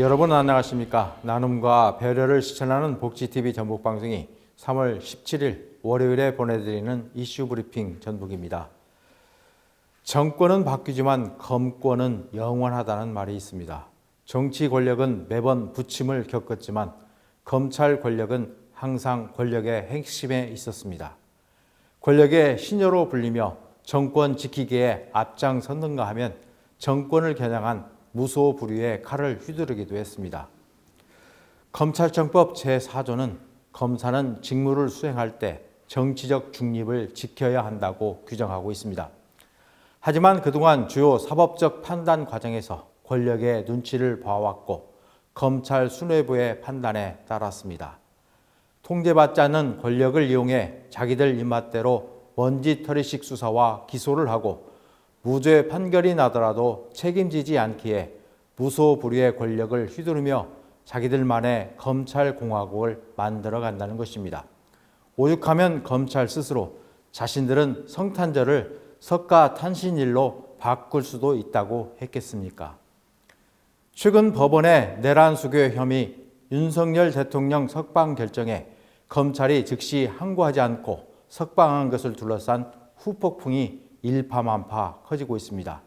여러분 안녕하십니까? 나눔과 배려를 실천하는 복지TV 전북방송이 3월 17일 월요일에 보내드리는 이슈 브리핑 전북입니다. 정권은 바뀌지만 검권은 영원하다는 말이 있습니다. 정치 권력은 매번 부침을 겪었지만 검찰 권력은 항상 권력의 핵심에 있었습니다. 권력의 신여로 불리며 정권 지키기에 앞장섰는가 하면 정권을 겨냥한 무소불위의 칼을 휘두르기도 했습니다. 검찰청법 제4조는 검사는 직무를 수행할 때 정치적 중립을 지켜야 한다고 규정하고 있습니다. 하지만 그동안 주요 사법적 판단 과정에서 권력의 눈치를 봐왔고 검찰 수뇌부의 판단에 따랐습니다. 통제받지 않는 권력을 이용해 자기들 입맛대로 먼지털이식 수사와 기소를 하고 무죄 판결이 나더라도 책임지지 않기에 무소불위의 권력을 휘두르며 자기들만의 검찰공화국을 만들어 간다는 것입니다. 오죽하면 검찰 스스로 자신들은 성탄절을 석가탄신일로 바꿀 수도 있다고 했겠습니까? 최근 법원의 내란 수교 혐의 윤석열 대통령 석방 결정에 검찰이 즉시 항고하지 않고 석방한 것을 둘러싼 후폭풍이 일파만파 커지고 있습니다.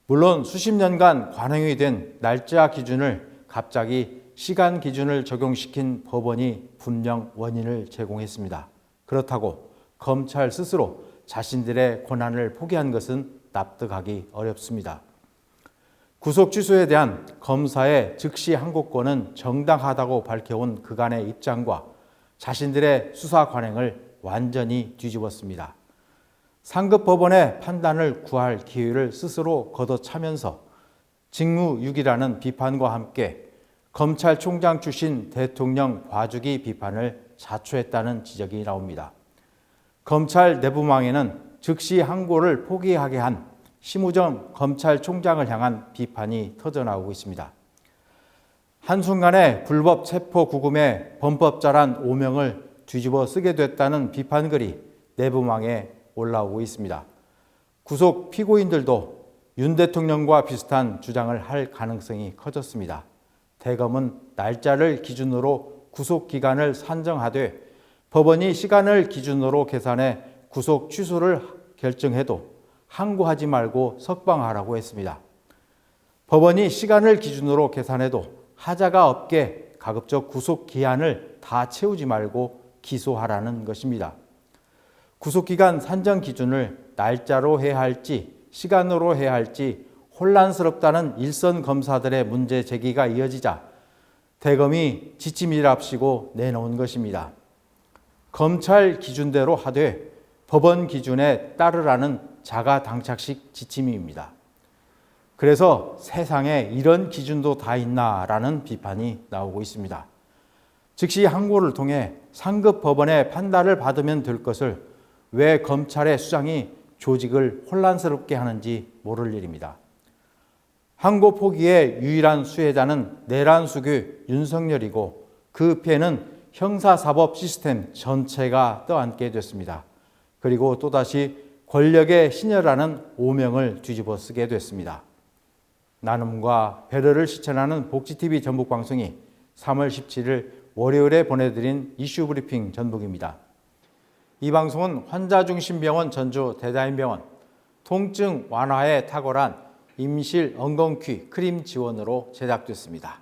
물론 수십 년간 관행이 된 날짜 기준을 갑자기 시간 기준을 적용시킨 법원이 분명 원인을 제공했습니다. 그렇다고 검찰 스스로 자신들의 권한을 포기한 것은 납득하기 어렵습니다. 구속 취소에 대한 검사의 즉시 항고권은 정당하다고 밝혀온 그간의 입장과 자신들의 수사 관행을 완전히 뒤집었습니다. 상급 법원의 판단을 구할 기회를 스스로 걷어차면서 직무유기라는 비판과 함께 검찰총장 출신 대통령 봐주기 비판을 자초했다는 지적이 나옵니다. 검찰 내부망에는 즉시 항고를 포기하게 한 심우정 검찰총장을 향한 비판이 터져나오고 있습니다. 한순간에 불법 체포 구금의 범법자란 오명을 뒤집어 쓰게 됐다는 비판글이 내부망에 올라오고 있습니다. 구속 피고인들도 윤 대통령과 비슷한 주장을 할 가능성이 커졌습니다. 대검은 날짜를 기준으로 구속 기간을 산정하되 법원이 시간을 기준으로 계산해 구속 취소를 결정해도 항고하지 말고 석방하라고 했습니다. 법원이 시간을 기준으로 계산해도 하자가 없게 가급적 구속 기한을 다 채우지 말고 기소하라는 것입니다. 구속기간 산정 기준을 날짜로 해야 할지 시간으로 해야 할지 혼란스럽다는 일선 검사들의 문제 제기가 이어지자 대검이 지침이랍시고 내놓은 것입니다. 검찰 기준대로 하되 법원 기준에 따르라는 자가당착식 지침입니다. 그래서 세상에 이런 기준도 다 있나라는 비판이 나오고 있습니다. 즉시 항고를 통해 상급 법원의 판단을 받으면 될 것을 왜 검찰의 수장이 조직을 혼란스럽게 하는지 모를 일입니다. 항고 포기의 유일한 수혜자는 내란 수교 윤석열이고 그 피해는 형사사법 시스템 전체가 떠안게 됐습니다. 그리고 또다시 권력의 신여라는 오명을 뒤집어 쓰게 됐습니다. 나눔과 배려를 실천하는 복지TV 전북방송이 3월 17일 월요일에 보내드린 이슈 브리핑 전북입니다. 이 방송은 환자중심병원 전주 대다인병원, 통증 완화에 탁월한 임실 엉겅퀴 크림 지원으로 제작됐습니다.